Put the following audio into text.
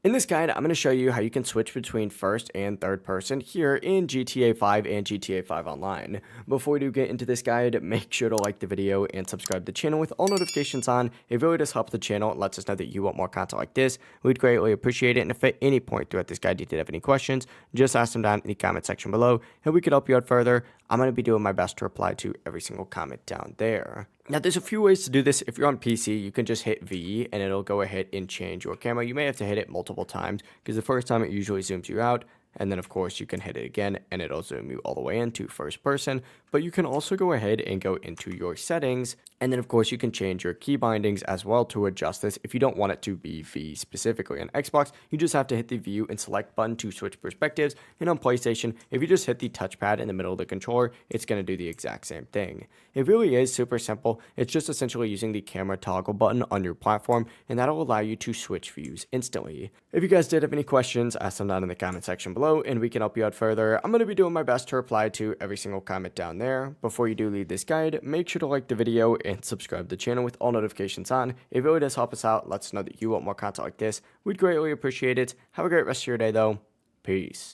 In this guide, I'm going to show you how you can switch between first and third person here in GTA 5 and GTA 5 Online. Before we do get into this guide, make sure to like the video and subscribe to the channel with all notifications on. It really does help the channel and lets us know that you want more content like this. We'd greatly appreciate it, and if at any point throughout this guide you did have any questions, just ask them down in the comment section below and we could help you out further. I'm going to be doing my best to reply to every single comment down there. Now, there's a few ways to do this. If you're on PC, you can just hit V and it'll go ahead and change your camera. You may have to hit it multiple times because the first time it usually zooms you out. And then, of course, you can hit it again and it'll zoom you all the way into first person. But you can also go ahead and go into your settings. And then, of course, you can change your key bindings as well to adjust this. If you don't want it to be V specifically on Xbox, you just have to hit the View and Select button to switch perspectives. And on PlayStation, if you just hit the touchpad in the middle of the controller, it's going to do the exact same thing. It really is super simple. It's just essentially using the camera toggle button on your platform, and that'll allow you to switch views instantly. If you guys did have any questions, ask them down in the comment section below, and we can help you out further. I'm going to be doing my best to reply to every single comment down there. Before you do leave this guide, make sure to like the video and subscribe to the channel with all notifications on. It really does help us out. Lets us know that you want more content like this. We'd greatly appreciate it. Have a great rest of your day, though. Peace.